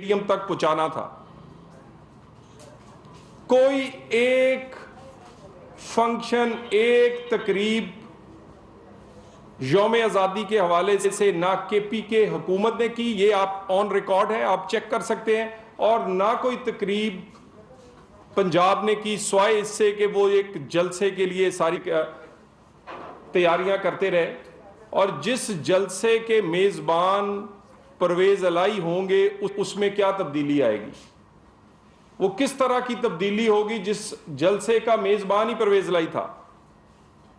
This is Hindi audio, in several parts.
स्टेडियम तक पहुंचाना था। कोई एक फंक्शन, एक तकरीब यौम आज़ादी के हवाले से ना केपी के हुकूमत ने की, ये आप ऑन रिकॉर्ड है, आप चेक कर सकते हैं, और ना कोई तकरीब पंजाब ने की, स्वाय इससे कि वो एक जलसे के लिए सारी तैयारियां करते रहे। और जिस जलसे के मेज़बान परवेज़ इलाही होंगे उसमें क्या तब्दीली आएगी, वो किस तरह की तब्दीली होगी जिस जलसे का मेज़बान ही परवेज़ इलाही था।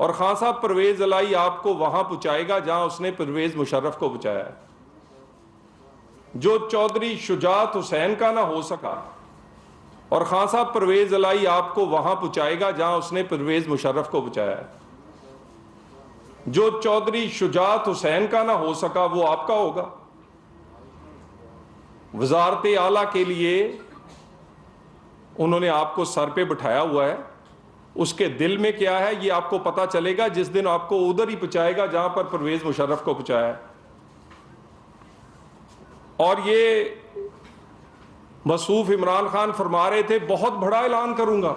और खान साहब परवेज़ इलाही आपको वहां पहुंचाएगा जहां उसने परवेज़ मुशर्रफ को पहुंचाया है। जो चौधरी शुजात हुसैन का ना हो सका, और खान साहब परवेज़ इलाही आपको वहां पहुंचाएगा जहां उसने परवेज़ मुशर्रफ को पहुंचाया है। जो चौधरी शुजात हुसैन का ना हो सका वो आपका होगा। वजारत आला के लिए उन्होंने आपको सर पे बिठाया हुआ है, उसके दिल में क्या है ये आपको पता चलेगा जिस दिन आपको उधर ही पहुंचाएगा जहां पर परवेज़ मुशर्रफ को पहुंचाया है। और ये मसूफ इमरान खान फरमा रहे थे बहुत बड़ा ऐलान करूंगा।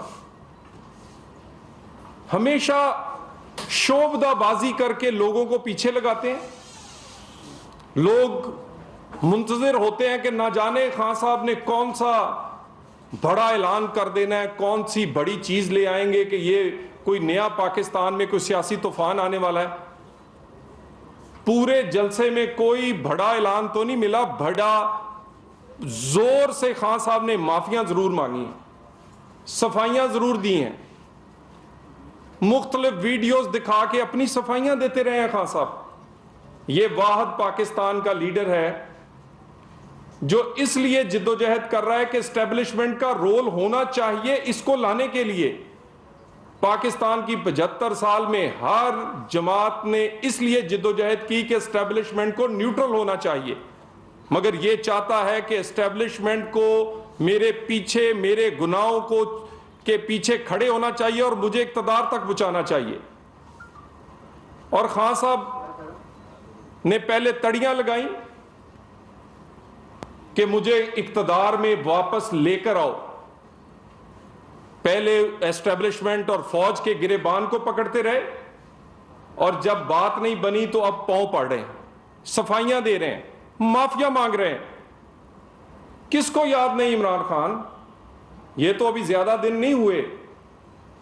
हमेशा शोबदाबाजी करके लोगों को पीछे लगाते हैं। लोग मुंतजिर होते हैं कि ना जाने खान साहब ने कौन सा बड़ा ऐलान कर देना है, कौन सी बड़ी चीज ले आएंगे कि ये कोई नया पाकिस्तान में कोई सियासी तूफान आने वाला है। पूरे जलसे में कोई बड़ा ऐलान तो नहीं मिला। बड़ा जोर से खान साहब ने माफियां जरूर मांगी, सफाइयां जरूर दी हैं, मुख्तलिफ वीडियोस दिखा के अपनी सफाइयां देते रहे हैं खान साहब। ये वाहिद पाकिस्तान का लीडर है जो इसलिए जिद्दोजहद कर रहा है कि एस्टेब्लिशमेंट का रोल होना चाहिए। इसको लाने के लिए पाकिस्तान की 75 साल में हर जमात ने इसलिए जिद्दोजहद की कि एस्टेब्लिशमेंट को न्यूट्रल होना चाहिए, मगर यह चाहता है कि एस्टेब्लिशमेंट को मेरे पीछे, मेरे गुनाहों को के पीछे खड़े होना चाहिए और मुझे इक़्तिदार तक पहुंचाना चाहिए। और खान साहब ने पहले तड़ियां लगाई कि मुझे इक़्तिदार में वापस लेकर आओ। पहले एस्टेब्लिशमेंट और फौज के गिरेबान को पकड़ते रहे, और जब बात नहीं बनी तो अब पांव पड़ रहे हैं, सफाइयां दे रहे हैं, माफिया मांग रहे हैं। किसको याद नहीं इमरान खान? ये तो अभी ज्यादा दिन नहीं हुए।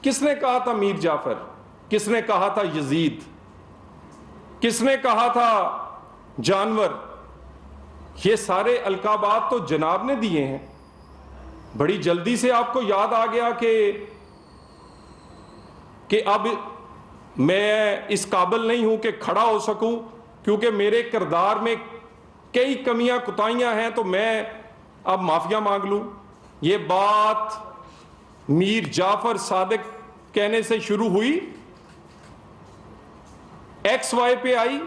किसने कहा था मीर जाफर? किसने कहा था यजीद? किसने कहा था जानवर? ये सारे अलकाबात तो जनाब ने दिए हैं। बड़ी जल्दी से आपको याद आ गया कि अब मैं इस काबिल नहीं हूं कि खड़ा हो सकूं, क्योंकि मेरे किरदार में कई कमियां कुताहियां हैं, तो मैं अब माफिया मांग लूं। ये बात मीर जाफर सादिक कहने से शुरू हुई, XY पे आई,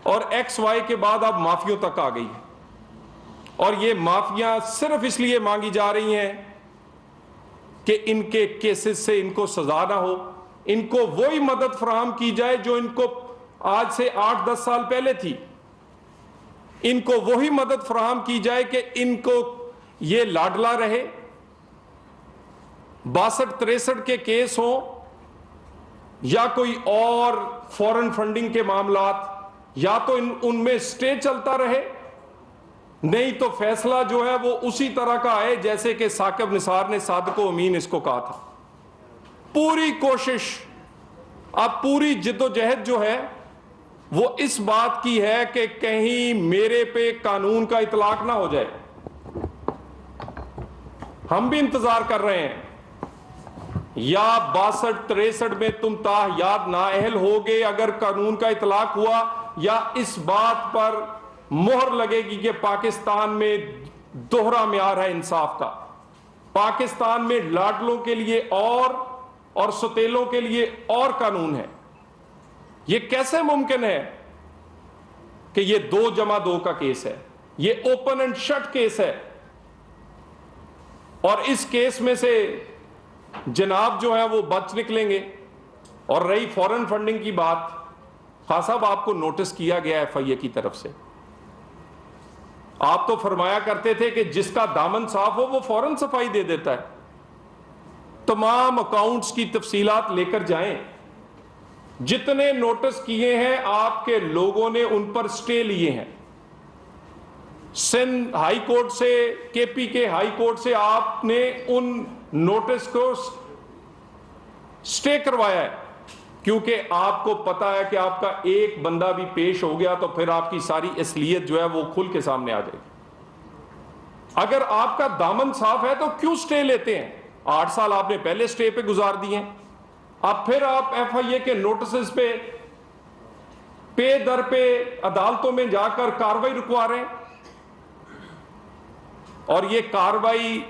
और XY के बाद अब माफियों तक आ गई। और ये माफिया सिर्फ इसलिए मांगी जा रही हैं कि इनके केसेस से इनको सजा ना हो, इनको वही मदद फराहम की जाए जो इनको आज से 8-10 साल पहले थी। इनको वही मदद फराहम की जाए कि इनको ये लाडला रहे। 62-63 के केस हो या कोई और फॉरेन फंडिंग के मामलात, या तो उनमें स्टे चलता रहे, नहीं तो फैसला जो है वो उसी तरह का आए जैसे कि साकिब निसार ने सादको अमीन इसको कहा था। पूरी कोशिश, अब पूरी जिद्दोजहद जो है वो इस बात की है कि कहीं मेरे पे कानून का इतलाक ना हो जाए। हम भी इंतजार कर रहे हैं, या 62-63 में तुम ताहयात नाअहल होगे अगर कानून का इतलाक हुआ, या इस बात पर मोहर लगेगी कि पाकिस्तान में दोहरा म्यार है इंसाफ का। पाकिस्तान में लाडलों के लिए और सतेलों के लिए और कानून है। यह कैसे मुमकिन है कि यह 2+2 का केस है? यह ओपन एंड शट केस है, और इस केस में से जनाब जो है वो बच निकलेंगे। और रही फॉरेन फंडिंग की बात, खान साहब आपको नोटिस किया गया FIA की तरफ से, आप तो फरमाया करते थे कि जिसका दामन साफ हो वो फौरन सफाई दे देता है। तमाम अकाउंट्स की तफसीलात लेकर जाएं। जितने नोटिस किए हैं आपके लोगों ने उन पर स्टे लिए हैं। सिंध हाई कोर्ट से, केपी के हाई कोर्ट से आपने उन नोटिस को स्टे करवाया है, क्योंकि आपको पता है कि आपका एक बंदा भी पेश हो गया तो फिर आपकी सारी असलियत जो है वो खुल के सामने आ जाएगी। अगर आपका दामन साफ है तो क्यों स्टे लेते हैं? 8 साल आपने पहले स्टे पे गुजार दिए हैं, अब फिर आप FIA के नोटिस पे दर पे अदालतों में जाकर कार्रवाई रुकवा रहे हैं। और ये कार्रवाई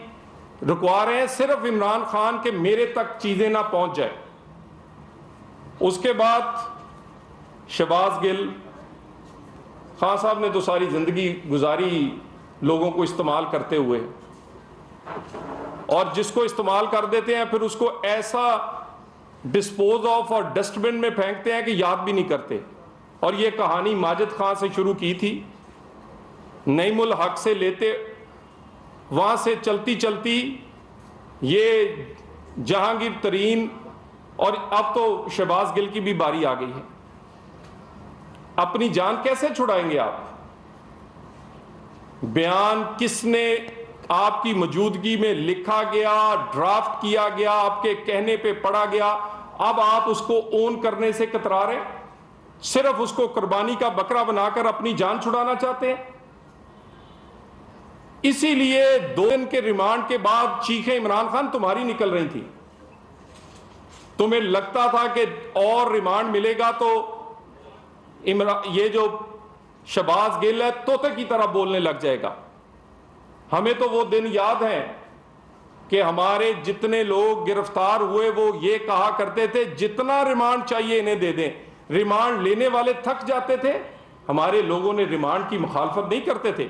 रुकवा रहे हैं सिर्फ इमरान खान के मेरे तक चीजें ना पहुंच जाए। उसके बाद शहबाज गिल खान साहब ने तो सारी जिंदगी गुजारी लोगों को इस्तेमाल करते हुए, और जिसको इस्तेमाल कर देते हैं फिर उसको ऐसा डिस्पोज ऑफ और डस्टबिन में फेंकते हैं कि याद भी नहीं करते। और ये कहानी माजिद खान से शुरू की थी, नईमुल हक से लेते, वहां से चलती चलती ये जहांगीर तरीन, और अब तो शहबाज गिल की भी बारी आ गई है। अपनी जान कैसे छुड़ाएंगे आप? बयान किसने आपकी मौजूदगी में लिखा गया, ड्राफ्ट किया गया, आपके कहने पे पढ़ा गया, अब आप उसको ओन करने से कतरा रहे, सिर्फ उसको कुर्बानी का बकरा बनाकर अपनी जान छुड़ाना चाहते हैं। इसीलिए 2 दिन के रिमांड के बाद चीखें इमरान खान तुम्हारी निकल रही थी। तुम्हें लगता था कि और रिमांड मिलेगा तो ये जो शहबाज गिल है तोते की तरह बोलने लग जाएगा। हमें तो वो दिन याद है कि हमारे जितने लोग गिरफ्तार हुए वो ये कहा करते थे जितना रिमांड चाहिए इन्हें दे दें। रिमांड लेने वाले थक जाते थे। हमारे लोगों ने रिमांड की मुखालफत नहीं करते थे।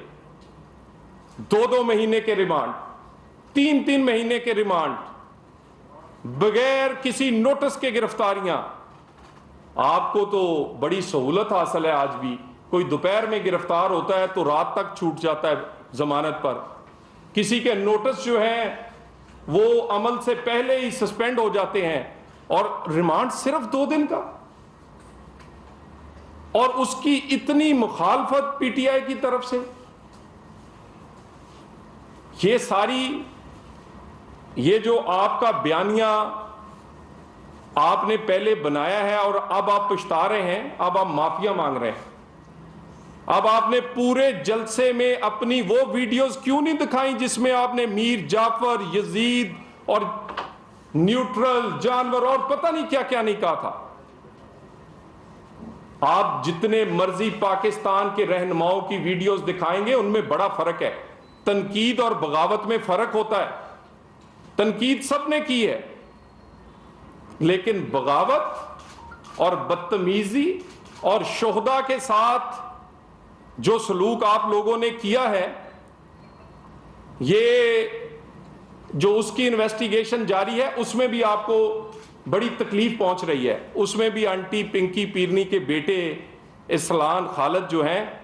2-2 महीने के रिमांड, 3-3 महीने के रिमांड, बगैर किसी नोटिस के गिरफ्तारियां। आपको तो बड़ी सहूलत हासिल है। आज भी कोई दोपहर में गिरफ्तार होता है तो रात तक छूट जाता है जमानत पर। किसी के नोटिस जो है वो अमल से पहले ही सस्पेंड हो जाते हैं, और रिमांड सिर्फ 2 दिन का। और उसकी इतनी मुखालफत पीटीआई की तरफ से। ये सारी, ये जो आपका बयानिया आपने पहले बनाया है और अब आप पछता रहे हैं, अब आप माफिया मांग रहे हैं। अब आपने पूरे जलसे में अपनी वो वीडियोस क्यों नहीं दिखाई जिसमें आपने मीर जाफर, यजीद और न्यूट्रल जानवर और पता नहीं क्या क्या नहीं कहा था। आप जितने मर्जी पाकिस्तान के रहनुमाओं की वीडियोस दिखाएंगे उनमें बड़ा फर्क है। तनकीद और बगावत में फर्क होता है। तनकीद सबने की है, लेकिन बगावत और बदतमीजी और शोहदा के साथ जो सलूक आप लोगों ने किया है, ये जो उसकी इन्वेस्टिगेशन जारी है उसमें भी आपको बड़ी तकलीफ पहुंच रही है। उसमें भी आंटी पिंकी पीरनी के बेटे इस्लान खालिद जो हैं,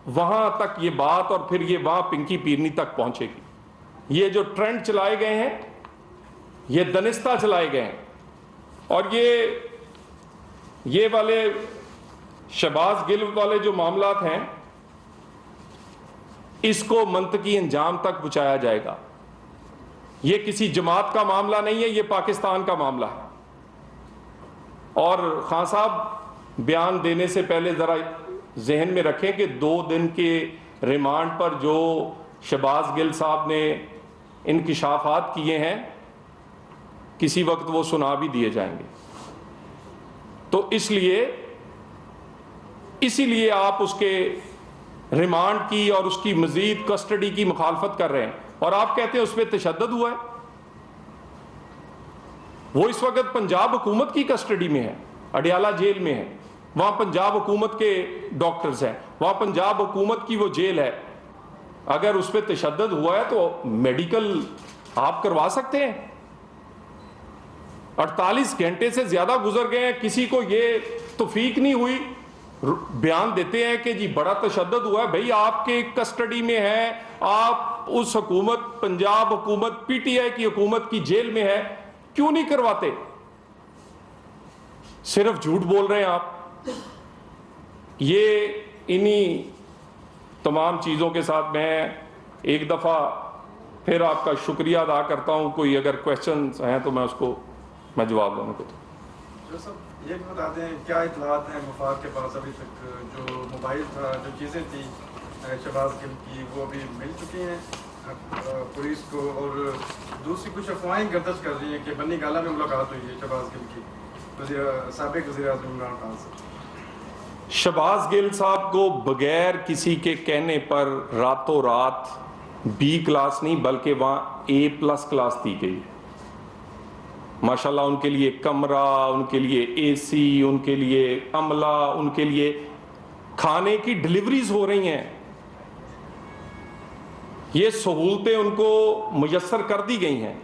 वहां तक ये बात, और फिर ये वहां पिंकी पीरनी तक पहुंचेगी। ये जो ट्रेंड चलाए गए हैं, ये दनिस्ता चलाए गए हैं, और ये वाले शहबाज गिल वाले जो मामलात हैं, इसको मंतकी अंजाम तक पहुंचाया जाएगा। ये किसी जमात का मामला नहीं है, ये पाकिस्तान का मामला है। और खान साहब बयान देने से पहले जरा जहन में रखें कि 2 दिन के रिमांड पर जो शहबाज गिल साहब ने इंकिशाफात किए हैं, किसी वक्त वो सुना भी दिए जाएंगे। तो इसीलिए आप उसके रिमांड की और उसकी मजीद कस्टडी की मुखालफत कर रहे हैं, और आप कहते हैं उस पर तशद्दुद हुआ है। वो इस वक्त पंजाब हुकूमत की कस्टडी में है, अडियाला जेल में है। वहां पंजाब हुकूमत के डॉक्टर्स हैं, वहां पंजाब हुकूमत की वो जेल है। अगर उस पर तशद्दुद हुआ है तो मेडिकल आप करवा सकते हैं। 48 घंटे से ज्यादा गुजर गए हैं, किसी को ये तौफीक नहीं हुई बयान देते हैं कि जी बड़ा तशद्दुद हुआ है। भाई आपके कस्टडी में है, आप उस हुकूमत, पंजाब हुकूमत, पीटीआई की हुकूमत की जेल में है, क्यों नहीं करवाते? सिर्फ झूठ बोल रहे हैं आप। ये इन्हीं तमाम चीज़ों के साथ मैं एक दफ़ा फिर आपका शुक्रिया अदा करता हूं। कोई अगर क्वेश्चन हैं तो मैं जवाब दूंगा। जो सब ये भी बता दें क्या इतलात हैं वफाक के पास अभी तक? जो मोबाइल था, जो चीज़ें थी शहबाज गिल की, वो अभी मिल चुकी हैं पुलिस को? और दूसरी कुछ अफवाहें गर्दिश कर रही हैं कि बन्नी गाला में मुलाकात हुई है शहबाज गिल की साबिक वज़ीर आज़म इमरान खान से। शहबाज गिल साहब को बगैर किसी के कहने पर रातों रात बी क्लास नहीं बल्कि वहाँ A+ क्लास दी गई। माशाल्लाह उनके लिए कमरा, उनके लिए AC, उनके लिए अमला, उनके लिए खाने की डिलीवरीज हो रही हैं। ये सहूलतें उनको मुयस्सर कर दी गई हैं।